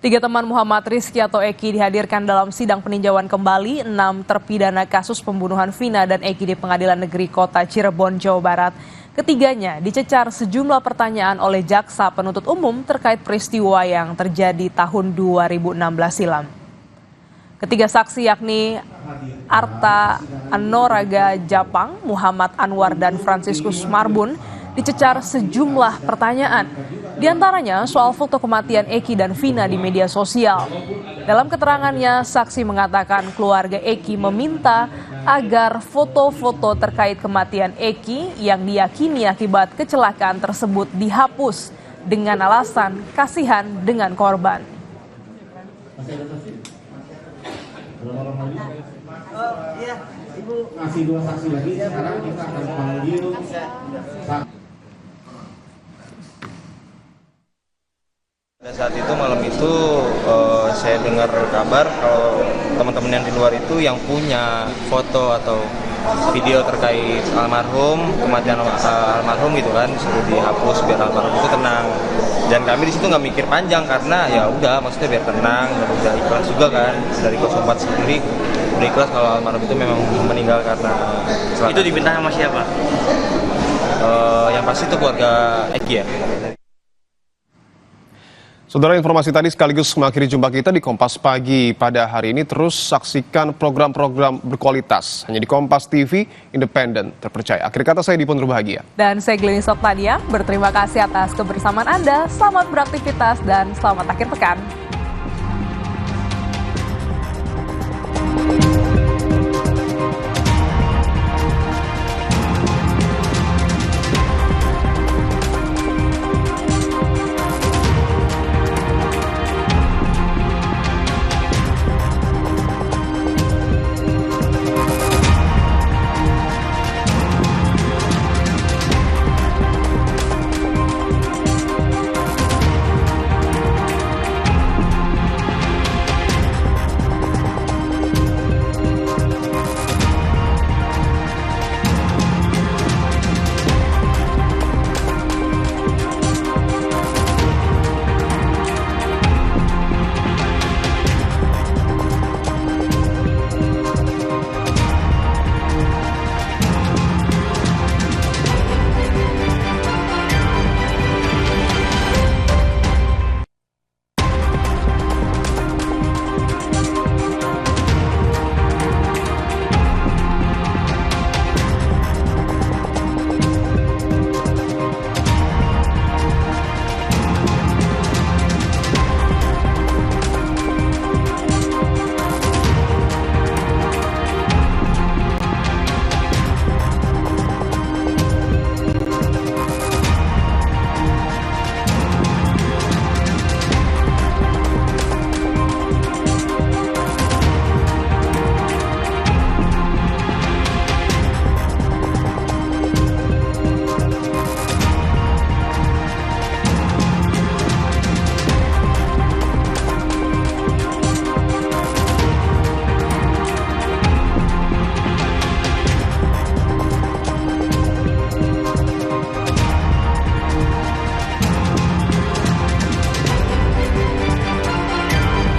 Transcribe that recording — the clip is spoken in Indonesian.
Tiga teman Muhammad Rizky atau Eky dihadirkan dalam sidang peninjauan kembali 6 terpidana kasus pembunuhan Vina dan Eky di Pengadilan Negeri Kota Cirebon, Jawa Barat. Ketiganya dicecar sejumlah pertanyaan oleh jaksa penuntut umum terkait peristiwa yang terjadi tahun 2016 silam. Ketiga saksi yakni Arta Anoraga Japang, Muhammad Anwar, dan Franciscus Marbun dicecar sejumlah pertanyaan. Di antaranya soal foto kematian Eky dan Vina di media sosial. Dalam keterangannya, saksi mengatakan keluarga Eky meminta agar foto-foto terkait kematian Eky yang diyakini akibat kecelakaan tersebut dihapus dengan alasan kasihan dengan korban. Ibu masih dua saksi lagi, sekarang kita akan panggil Pada saat itu malam itu saya dengar kabar kalau teman-teman yang di luar itu yang punya foto atau video terkait almarhum, kematian almarhum gitu kan, suruh dihapus biar almarhum itu tenang. Dan kami di situ nggak mikir panjang karena ya udah maksudnya biar tenang dan udah ikhlas juga kan dari 04 sendiri udah ikhlas kalau almarhum itu memang meninggal karena kecelakaan. Itu diminta sama siapa? Yang pasti itu keluarga Eky ya. Saudara, informasi tadi sekaligus mengakhiri jumpa kita di Kompas Pagi pada hari ini. Terus saksikan program-program berkualitas hanya di Kompas TV, independen, terpercaya. Akhir kata saya Dipon Bahagia. Dan saya Glenny Soptania, berterima kasih atas kebersamaan Anda. Selamat beraktivitas dan selamat akhir pekan.